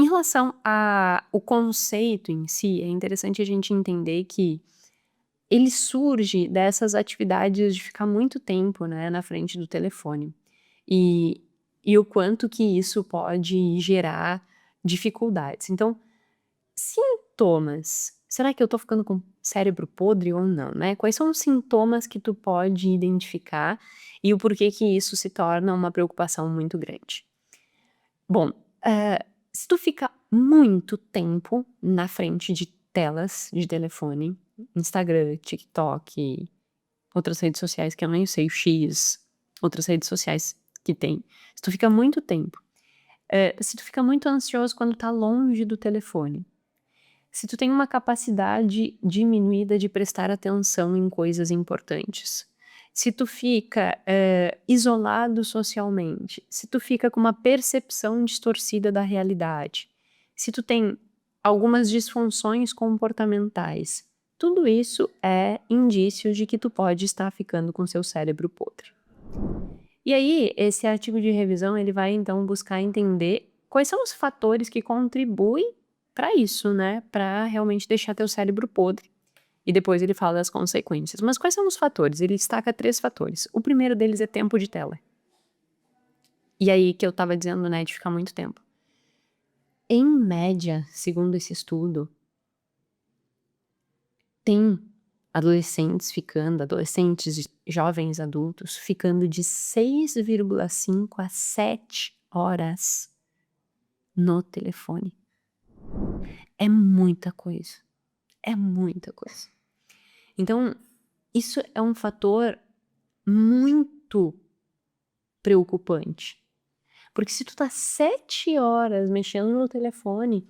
relação ao conceito em si, é interessante a gente entender que ele surge dessas atividades de ficar muito tempo, né, na frente do telefone. E e o quanto que isso pode gerar dificuldades. Então, sintomas, será que eu tô ficando com cérebro podre ou não, né? Quais são os sintomas que tu pode identificar e o porquê que isso se torna uma preocupação muito grande? Bom, se tu fica muito tempo na frente de telas de telefone, Instagram, TikTok, outras redes sociais que eu nem sei, o X, outras redes sociais que tem. Se tu fica muito tempo, se tu fica muito ansioso quando tá longe do telefone, se tu tem uma capacidade diminuída de prestar atenção em coisas importantes, se tu fica, isolado socialmente, se tu fica com uma percepção distorcida da realidade, se tu tem algumas disfunções comportamentais, tudo isso é indício de que tu pode estar ficando com seu cérebro podre. E aí, esse artigo de revisão, ele vai então buscar entender quais são os fatores que contribuem para isso, né, para realmente deixar teu cérebro podre. E depois ele fala das consequências. Mas quais são os fatores? Ele destaca 3 fatores. O primeiro deles é tempo de tela. E aí que eu estava dizendo, né, de ficar muito tempo. Em média, segundo esse estudo, tem adolescentes e jovens adultos ficando de 6,5 a 7 horas no telefone. É muita coisa, é muita coisa. Então, isso é um fator muito preocupante, porque se tu tá 7 horas mexendo no telefone,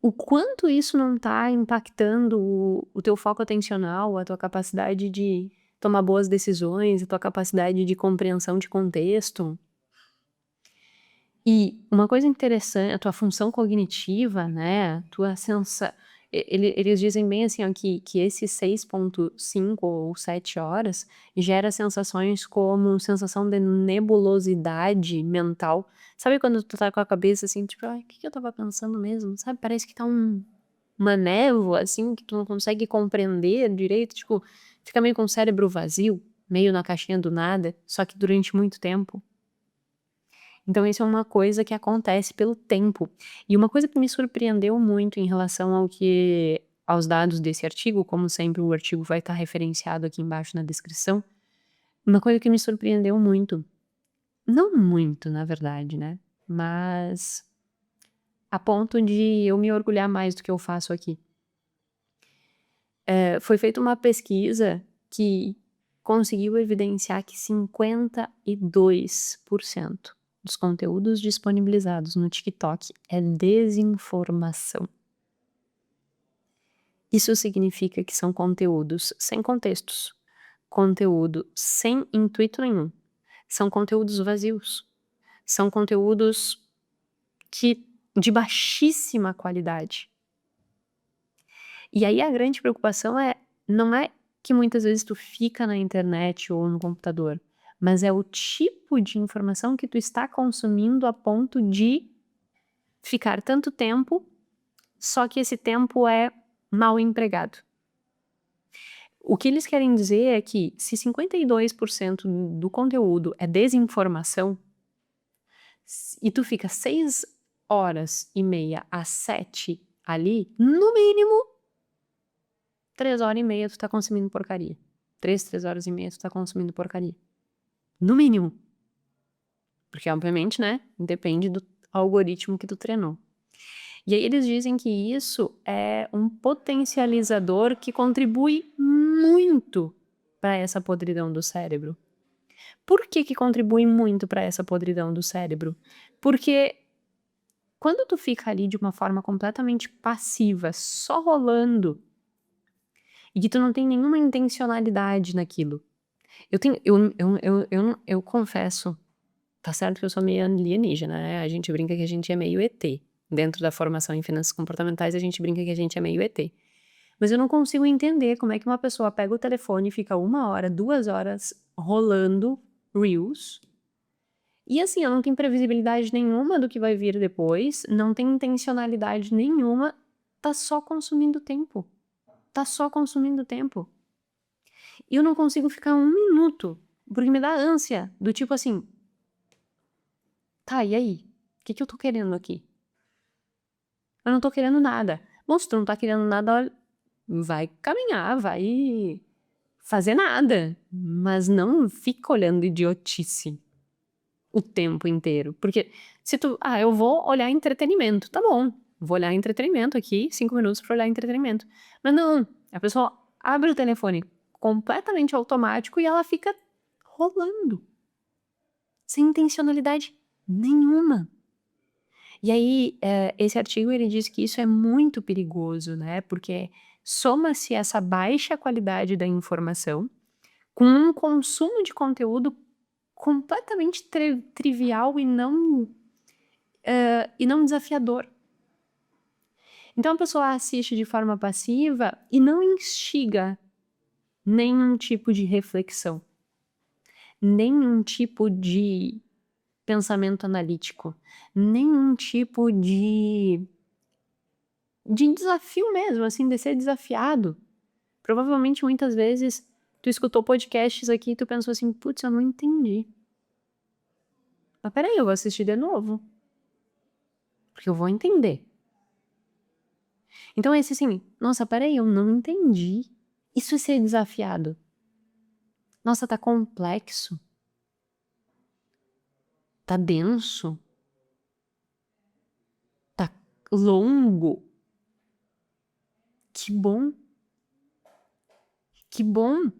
o quanto isso não tá impactando o teu foco atencional, a tua capacidade de tomar boas decisões, a tua capacidade de compreensão de contexto. E uma coisa interessante, a tua função cognitiva, né, a tua sensa eles dizem bem assim, ó, que esse 6,5 ou 7 horas gera sensações como sensação de nebulosidade mental. Sabe quando tu tá com a cabeça assim, tipo: "Ai, o que que eu estava pensando mesmo?", sabe, parece que tá uma névoa, assim, que tu não consegue compreender direito, tipo, fica meio com o cérebro vazio, meio na caixinha do nada, só que durante muito tempo. Então isso é uma coisa que acontece pelo tempo. E uma coisa que me surpreendeu muito em relação aos dados desse artigo, como sempre o artigo vai estar referenciado aqui embaixo na descrição, uma coisa que me surpreendeu muito, não muito na verdade, né, mas a ponto de eu me orgulhar mais do que eu faço aqui. Foi feita uma pesquisa que conseguiu evidenciar que 52% dos conteúdos disponibilizados no TikTok é desinformação. Isso significa que são conteúdos sem contextos, conteúdo sem intuito nenhum, são conteúdos vazios, são conteúdos que de baixíssima qualidade. E aí a grande preocupação não é que muitas vezes tu fica na internet ou no computador, mas é o tipo de informação que tu está consumindo a ponto de ficar tanto tempo, só que esse tempo é mal empregado. O que eles querem dizer é que se 52% do conteúdo é desinformação, e tu fica 6 horas e meia a 7 ali, no mínimo 3 horas e meia tu tá consumindo porcaria. 3 horas e meia tu tá consumindo porcaria. No mínimo. Porque obviamente, né, depende do algoritmo que tu treinou. E aí eles dizem que isso é um potencializador que contribui muito para essa podridão do cérebro. Por que que contribui muito para essa podridão do cérebro? Porque quando tu fica ali de uma forma completamente passiva, só rolando, e que tu não tem nenhuma intencionalidade naquilo. Eu tenho eu confesso, tá certo que eu sou meio alienígena, né, a gente brinca que a gente é meio ET. Dentro da formação em finanças comportamentais, a gente brinca que a gente é meio ET. Mas eu não consigo entender como é que uma pessoa pega o telefone e fica 1 hora, 2 horas rolando reels, E assim, ela não tem previsibilidade nenhuma do que vai vir depois, não tem intencionalidade nenhuma, tá só consumindo tempo. Tá só consumindo tempo. E eu não consigo ficar 1 minuto, porque me dá ânsia, do tipo assim: "Tá, e aí? O que que eu tô querendo aqui? Eu não tô querendo nada". Bom, se tu não tá querendo nada, olha, vai caminhar, vai fazer nada, mas não fica olhando idiotice o tempo inteiro, porque se tu: "Ah, eu vou olhar entretenimento", tá bom, vou olhar entretenimento aqui, 5 minutos pra olhar entretenimento. Mas não, a pessoa abre o telefone completamente automático e ela fica rolando, sem intencionalidade nenhuma. E aí, esse artigo ele diz que isso é muito perigoso, né, porque soma-se essa baixa qualidade da informação com um consumo de conteúdo completamente trivial e não desafiador. Então a pessoa assiste de forma passiva e não instiga nenhum tipo de reflexão, nenhum tipo de pensamento analítico, nenhum tipo de desafio mesmo, assim, de ser desafiado. Provavelmente muitas vezes tu escutou podcasts aqui e tu pensou assim: "Putz, eu não entendi. Mas espera aí, eu vou assistir de novo, porque eu vou entender". Então esse assim: "Nossa, espera aí, eu não entendi". Isso é ser desafiado. "Nossa, tá complexo, tá denso, tá longo". Que bom, que bom.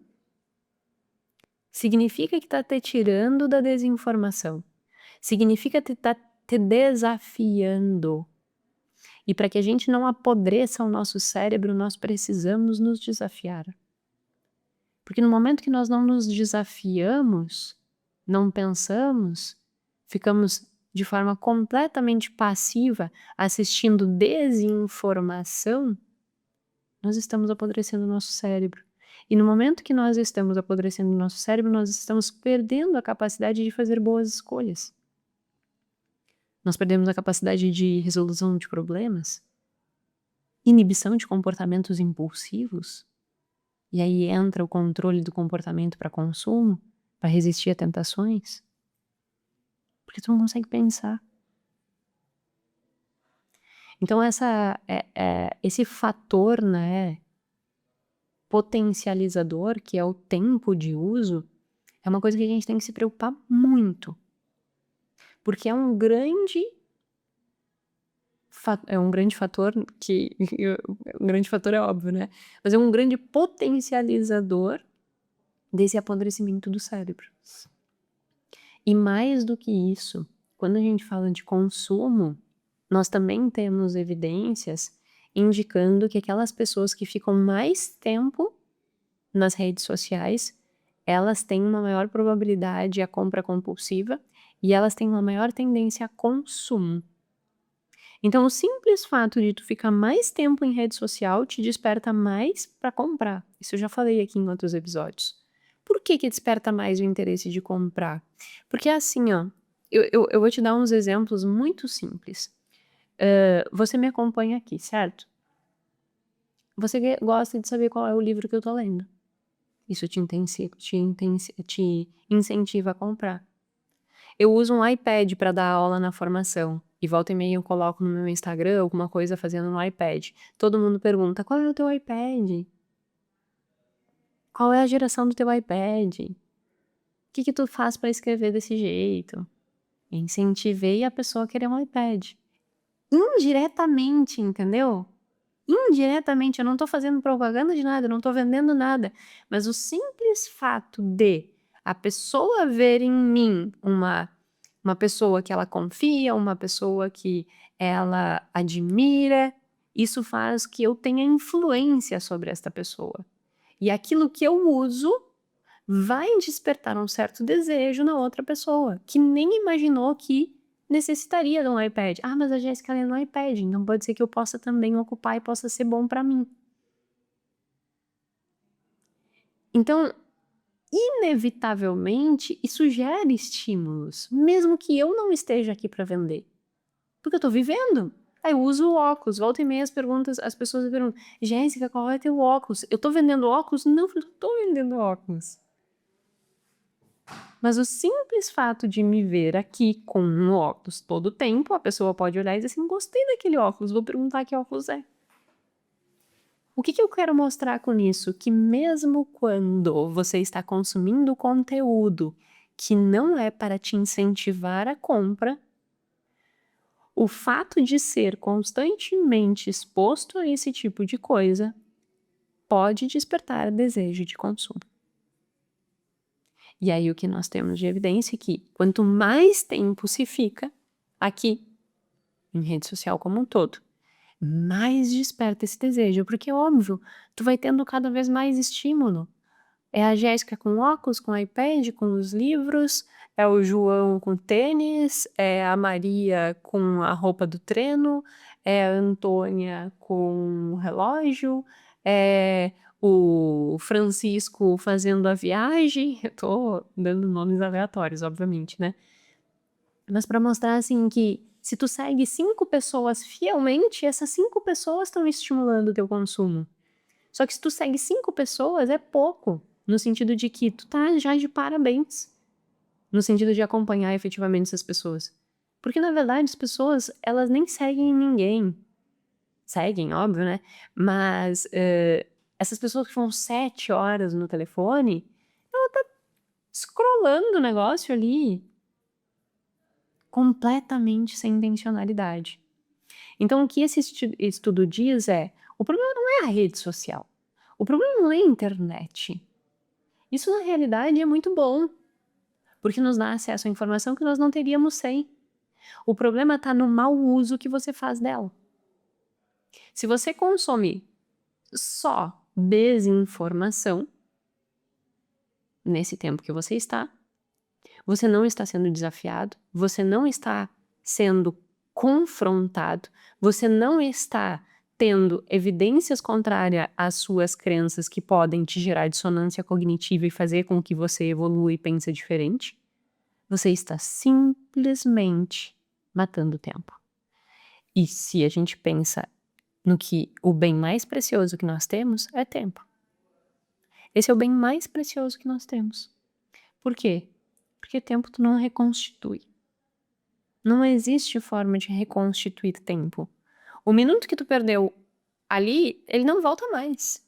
Significa que tá te tirando da desinformação. Significa que tá te desafiando. E para que a gente não apodreça o nosso cérebro, nós precisamos nos desafiar. Porque no momento que nós não nos desafiamos, não pensamos, ficamos de forma completamente passiva assistindo desinformação, nós estamos apodrecendo o nosso cérebro. E no momento que nós estamos apodrecendo o nosso cérebro, nós estamos perdendo a capacidade de fazer boas escolhas. Nós perdemos a capacidade de resolução de problemas, inibição de comportamentos impulsivos, e aí entra o controle do comportamento para consumo, para resistir a tentações, porque tu não consegue pensar. Então esse fator, né, potencializador, que é o tempo de uso, é uma coisa que a gente tem que se preocupar muito, porque é um grande fator que um grande fator é óbvio, né, mas é um grande potencializador desse apodrecimento do cérebro. E mais do que isso, quando a gente fala de consumo, nós também temos evidências indicando que aquelas pessoas que ficam mais tempo nas redes sociais, elas têm uma maior probabilidade à compra compulsiva e elas têm uma maior tendência a consumo. Então, o simples fato de tu ficar mais tempo em rede social te desperta mais para comprar. Isso eu já falei aqui em outros episódios. Por que que desperta mais o interesse de comprar? Porque é assim, ó, eu vou te dar uns exemplos muito simples. Você me acompanha aqui, certo? Você gosta de saber qual é o livro que eu tô lendo. Isso te incentiva a comprar. Eu uso um iPad para dar aula na formação, e volta e meia eu coloco no meu Instagram alguma coisa fazendo no iPad. Todo mundo pergunta: "Qual é o teu iPad? Qual é a geração do teu iPad? Que tu faz para escrever desse jeito?". Incentivei a pessoa a querer um iPad. Indiretamente, entendeu? Indiretamente, eu não tô fazendo propaganda de nada, eu não tô vendendo nada, mas o simples fato de a pessoa ver em mim uma pessoa que ela confia, uma pessoa que ela admira, isso faz que eu tenha influência sobre esta pessoa. E aquilo que eu uso vai despertar um certo desejo na outra pessoa, que nem imaginou que necessitaria de um iPad. "Ah, mas a Jéssica lê no iPad, então pode ser que eu possa também ocupar e possa ser bom para mim". Então, inevitavelmente isso gera estímulos, mesmo que eu não esteja aqui para vender, porque eu tô vivendo. Aí eu uso o óculos, volta e meia as pessoas me perguntam: "Jéssica, qual é teu óculos?" Eu tô vendendo óculos? Não, eu não tô vendendo óculos. Mas o simples fato de me ver aqui com um óculos todo o tempo, a pessoa pode olhar e dizer assim: "Gostei daquele óculos, vou perguntar que óculos é". O que eu quero mostrar com isso? Que mesmo quando você está consumindo conteúdo que não é para te incentivar a compra, o fato de ser constantemente exposto a esse tipo de coisa pode despertar desejo de consumo. E aí o que nós temos de evidência é que quanto mais tempo se fica aqui, em rede social como um todo, mais desperta esse desejo, porque é óbvio, tu vai tendo cada vez mais estímulo. É a Jéssica com óculos, com iPad, com os livros, é o João com tênis, é a Maria com a roupa do treino, é a Antônia com o relógio, é o Francisco fazendo a viagem. Eu tô dando nomes aleatórios, obviamente, né? Mas para mostrar assim que se tu segue 5 pessoas fielmente, essas 5 pessoas estão estimulando o teu consumo. Só que se tu segue 5 pessoas é pouco, no sentido de que tu tá já de parabéns, no sentido de acompanhar efetivamente essas pessoas. Porque na verdade as pessoas, elas nem seguem ninguém. Seguem, óbvio, né, mas, essas pessoas que ficam 7 horas no telefone, ela tá scrollando o negócio ali, completamente sem intencionalidade. Então o que esse estudo diz é: o problema não é a rede social, o problema não é a internet. Isso na realidade é muito bom, porque nos dá acesso à informação que nós não teríamos sem. O problema está no mau uso que você faz dela. Se você consome só desinformação, nesse tempo que você não está sendo desafiado, você não está sendo confrontado, você não está tendo evidências contrárias às suas crenças que podem te gerar dissonância cognitiva e fazer com que você evolua e pense diferente. Você está simplesmente matando tempo. E se a gente pensa no que o bem mais precioso que nós temos é tempo. Esse é o bem mais precioso que nós temos. Por quê? Porque tempo tu não reconstitui. Não existe forma de reconstituir tempo. O minuto que tu perdeu ali, ele não volta mais.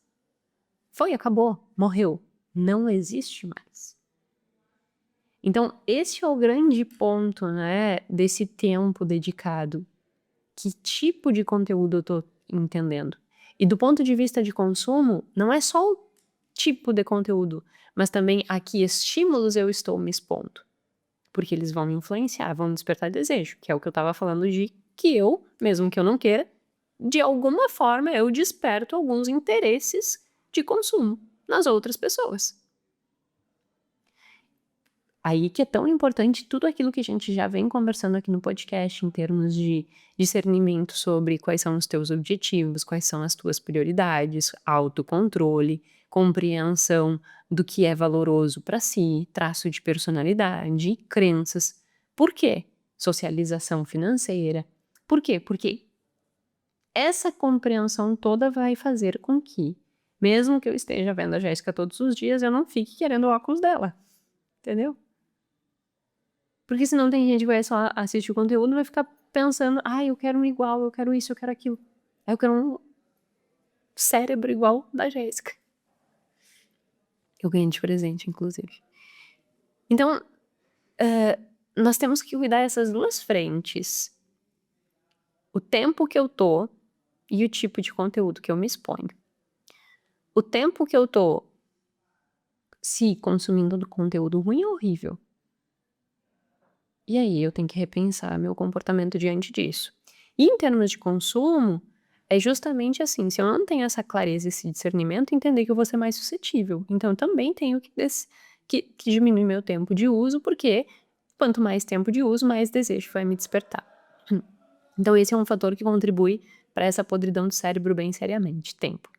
Foi, acabou, morreu. Não existe mais. Então, esse é o grande ponto, né, desse tempo dedicado. Que tipo de conteúdo eu tô entendendo? E do ponto de vista de consumo, não é só o tipo de conteúdo, mas também a que estímulos eu estou me expondo. Porque eles vão me influenciar, vão me despertar desejo, que é o que eu estava falando de que eu, mesmo que eu não queira, de alguma forma eu desperto alguns interesses de consumo nas outras pessoas. Aí que é tão importante tudo aquilo que a gente já vem conversando aqui no podcast em termos de discernimento sobre quais são os teus objetivos, quais são as tuas prioridades, autocontrole, compreensão do que é valoroso para si, traço de personalidade, crenças. Por quê? Socialização financeira. Por quê? Porque essa compreensão toda vai fazer com que, mesmo que eu esteja vendo a Jéssica todos os dias, eu não fique querendo o óculos dela. Entendeu? Porque senão tem gente que vai só assistir o conteúdo e vai ficar pensando: "Ai, eu quero um igual, eu quero isso, eu quero aquilo. Aí eu quero um cérebro igual da Jéssica". Eu ganhei de presente, inclusive. Então, nós temos que cuidar dessas 2 frentes. O tempo que eu tô e o tipo de conteúdo que eu me exponho. O tempo que eu tô se consumindo do conteúdo ruim é horrível. E aí eu tenho que repensar meu comportamento diante disso. E em termos de consumo, é justamente assim, se eu não tenho essa clareza, esse discernimento, entender que eu vou ser mais suscetível. Então eu também tenho que diminuir meu tempo de uso, porque quanto mais tempo de uso, mais desejo vai me despertar. Então esse é um fator que contribui para essa podridão do cérebro bem seriamente, tempo.